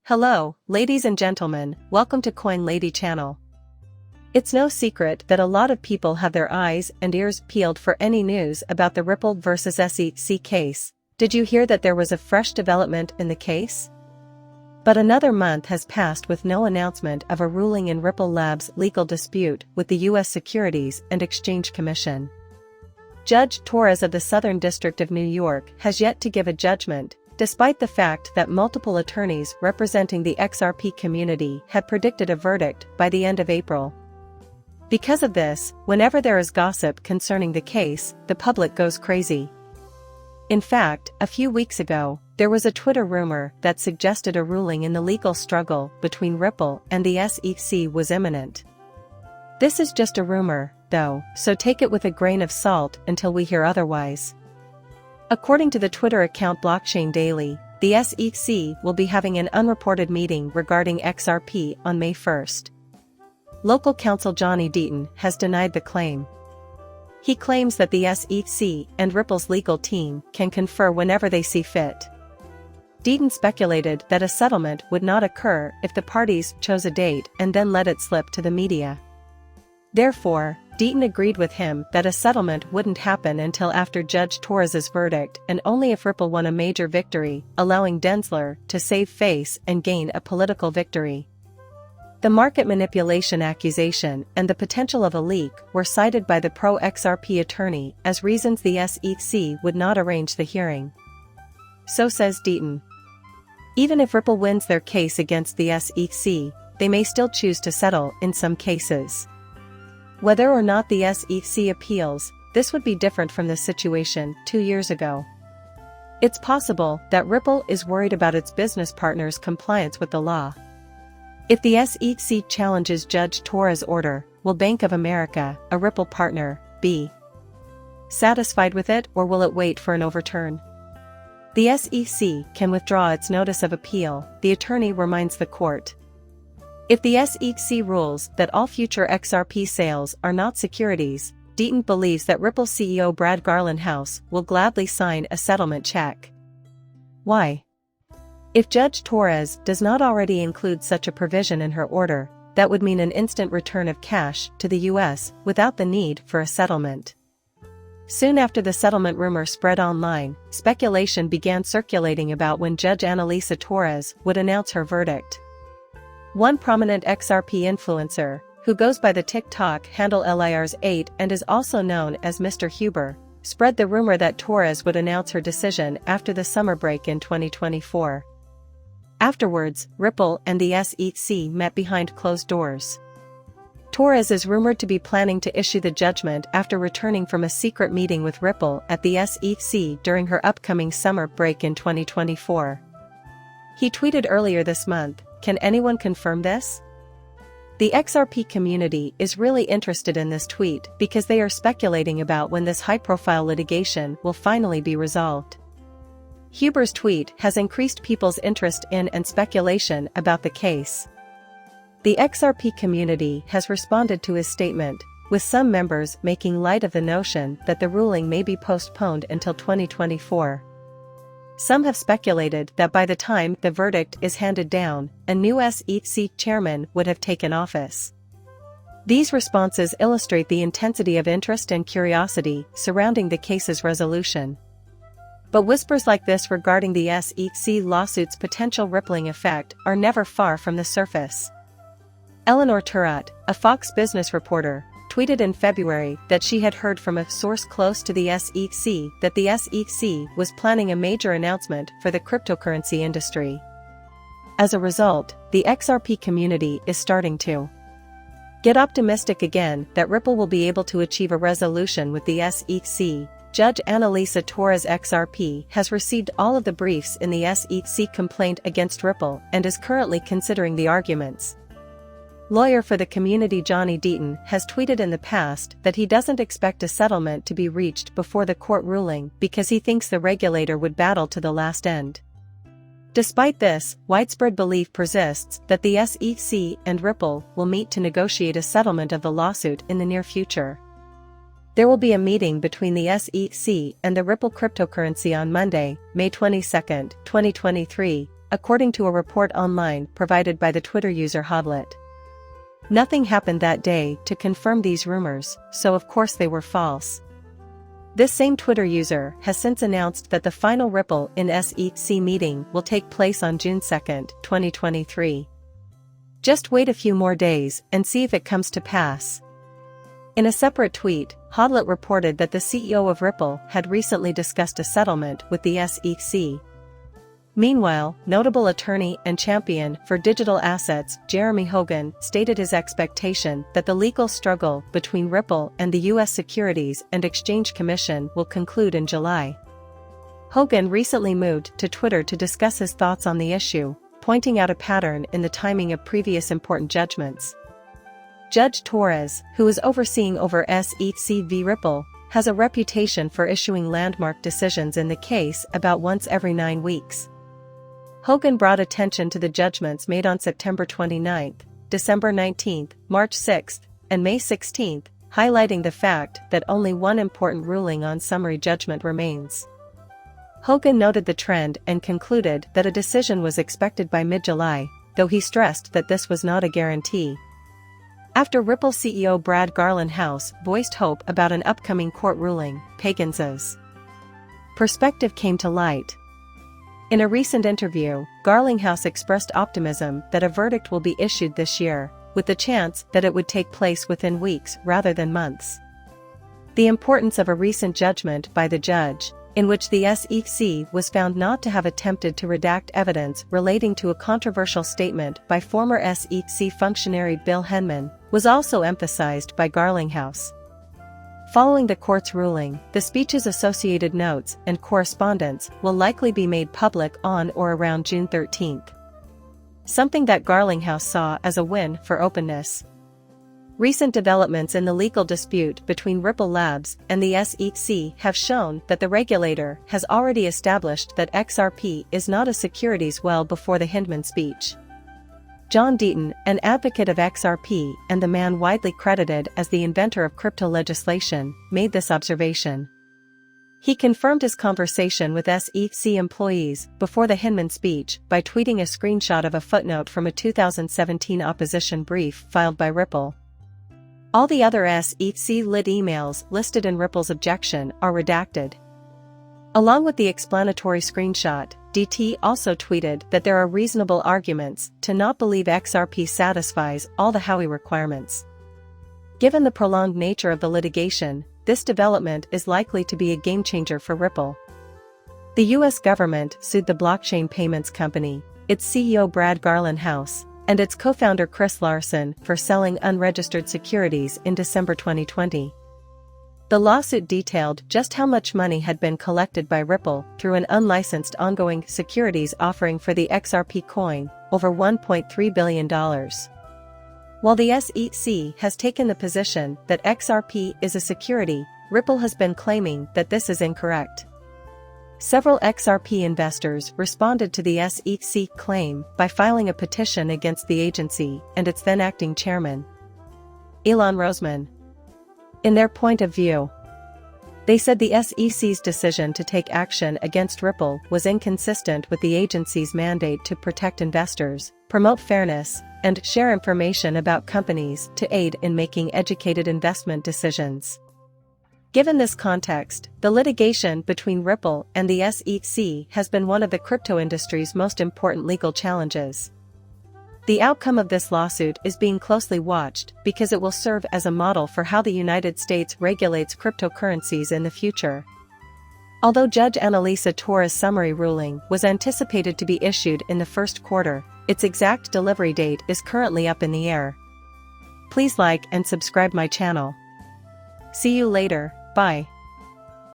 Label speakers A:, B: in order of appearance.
A: Hello, ladies and gentlemen, welcome to Coin Lady channel. It's no secret that a lot of people have their eyes and ears peeled for any news about the Ripple vs. SEC case. Did you hear that there was a fresh development in the case? But another month has passed with no announcement of a ruling in Ripple Labs' legal dispute with the U.S. Securities and Exchange Commission. Judge Torres of the Southern District of New York has yet to give a judgment, despite the fact that multiple attorneys representing the XRP community had predicted a verdict by the end of April. Because of this, whenever there is gossip concerning the case, the public goes crazy. In fact, a few weeks ago, there was a Twitter rumor that suggested a ruling in the legal struggle between Ripple and the SEC was imminent. This is just a rumor, though, so take it with a grain of salt until we hear otherwise. According to the Twitter account Blockchain Daily, the SEC will be having an unreported meeting regarding XRP on May 1st. Local counsel Johnny Deaton has denied the claim. He claims that the SEC and Ripple's legal team can confer whenever they see fit. Deaton speculated that a settlement would not occur if the parties chose a date and then let it slip to the media. Therefore, Deaton agreed with him that a settlement wouldn't happen until after Judge Torres's verdict and only if Ripple won a major victory, allowing Gensler to save face and gain a political victory. The market manipulation accusation and the potential of a leak were cited by the pro-XRP attorney as reasons the SEC would not arrange the hearing. So says Deaton. Even if Ripple wins their case against the SEC, they may still choose to settle in some cases. Whether or not the SEC appeals, this would be different from the situation 2 years ago. It's possible that Ripple is worried about its business partners' compliance with the law. If the SEC challenges Judge Torres' order, will Bank of America, a Ripple partner, be satisfied with it or will it wait for an overturn? The SEC can withdraw its notice of appeal, the attorney reminds the court. If the SEC rules that all future XRP sales are not securities, Deaton believes that Ripple CEO Brad Garlinghouse will gladly sign a settlement check. Why? If Judge Torres does not already include such a provision in her order, that would mean an instant return of cash to the U.S. without the need for a settlement. Soon after the settlement rumor spread online, speculation began circulating about when Judge Annalisa Torres would announce her verdict. One prominent XRP influencer, who goes by the TikTok handle Lirs8 and is also known as Mr. Huber, spread the rumor that Torres would announce her decision after the summer break in 2024. Afterwards, Ripple and the SEC met behind closed doors. Torres is rumored to be planning to issue the judgment after returning from a secret meeting with Ripple at the SEC during her upcoming summer break in 2024. He tweeted earlier this month, "Can anyone confirm this?" The XRP community is really interested in this tweet because they are speculating about when this high-profile litigation will finally be resolved. Huber's tweet has increased people's interest in and speculation about the case. The XRP community has responded to his statement, with some members making light of the notion that the ruling may be postponed until 2024. Some have speculated that by the time the verdict is handed down, a new SEC chairman would have taken office. These responses illustrate the intensity of interest and curiosity surrounding the case's resolution. But whispers like this regarding the SEC lawsuit's potential rippling effect are never far from the surface. Eleanor Turrott, a Fox Business reporter, tweeted in February that she had heard from a source close to the SEC that the SEC was planning a major announcement for the cryptocurrency industry. As a result, the XRP community is starting to get optimistic again that Ripple will be able to achieve a resolution with the SEC. Judge Annalisa Torres XRP has received all of the briefs in the SEC complaint against Ripple and is currently considering the arguments. Lawyer for the community Johnny Deaton has tweeted in the past that he doesn't expect a settlement to be reached before the court ruling because he thinks the regulator would battle to the last end. Despite this, widespread belief persists that the SEC and Ripple will meet to negotiate a settlement of the lawsuit in the near future. There will be a meeting between the SEC and the Ripple cryptocurrency on Monday, May 22, 2023, according to a report online provided by the Twitter user Hodlet. Nothing happened that day to confirm these rumors, so of course they were false. This same Twitter user has since announced that the final Ripple in SEC meeting will take place on June 2, 2023. Just wait a few more days and see if it comes to pass. In a separate tweet, Hodlet reported that the CEO of Ripple had recently discussed a settlement with the SEC. Meanwhile, notable attorney and champion for digital assets Jeremy Hogan stated his expectation that the legal struggle between Ripple and the U.S. Securities and Exchange Commission will conclude in July. Hogan recently moved to Twitter to discuss his thoughts on the issue, pointing out a pattern in the timing of previous important judgments. Judge Torres, who is overseeing over SEC v. Ripple, has a reputation for issuing landmark decisions in the case about once every 9 weeks. Hogan brought attention to the judgments made on September 29, December 19, March 6, and May 16, highlighting the fact that only one important ruling on summary judgment remains. Hogan noted the trend and concluded that a decision was expected by mid-July, though he stressed that this was not a guarantee. After Ripple CEO Brad Garlinghouse voiced hope about an upcoming court ruling, Pagans' perspective came to light. In a recent interview, Garlinghouse expressed optimism that a verdict will be issued this year, with the chance that it would take place within weeks rather than months. The importance of a recent judgment by the judge, in which the SEC was found not to have attempted to redact evidence relating to a controversial statement by former SEC functionary Bill Henman, was also emphasized by Garlinghouse. Following the court's ruling, the speech's associated notes and correspondence will likely be made public on or around June 13. Something that Garlinghouse saw as a win for openness. Recent developments in the legal dispute between Ripple Labs and the SEC have shown that the regulator has already established that XRP is not a securities well before the Hinman speech. John Deaton, an advocate of XRP and the man widely credited as the inventor of crypto legislation, made this observation. He confirmed his conversation with SEC employees before the Hinman speech by tweeting a screenshot of a footnote from a 2017 opposition brief filed by Ripple. All the other SEC-lit emails listed in Ripple's objection are redacted. Along with the explanatory screenshot, DT also tweeted that there are reasonable arguments to not believe XRP satisfies all the Howey requirements. Given the prolonged nature of the litigation, this development is likely to be a game-changer for Ripple. The U.S. government sued the blockchain payments company, its CEO Brad Garlinghouse, and its co-founder Chris Larsen for selling unregistered securities in December 2020. The lawsuit detailed just how much money had been collected by Ripple through an unlicensed ongoing securities offering for the XRP coin, over $1.3 billion. While the SEC has taken the position that XRP is a security, Ripple has been claiming that this is incorrect. Several XRP investors responded to the SEC claim by filing a petition against the agency and its then-acting chairman, Elon Roseman. In their point of view, they said the SEC's decision to take action against Ripple was inconsistent with the agency's mandate to protect investors, promote fairness, and share information about companies to aid in making educated investment decisions. Given this context, the litigation between Ripple and the SEC has been one of the crypto industry's most important legal challenges. The outcome of this lawsuit is being closely watched because it will serve as a model for how the United States regulates cryptocurrencies in the future. Although Judge Analisa Torres' summary ruling was anticipated to be issued in the first quarter, its exact delivery date is currently up in the air. Please like and subscribe my channel. See you later, bye.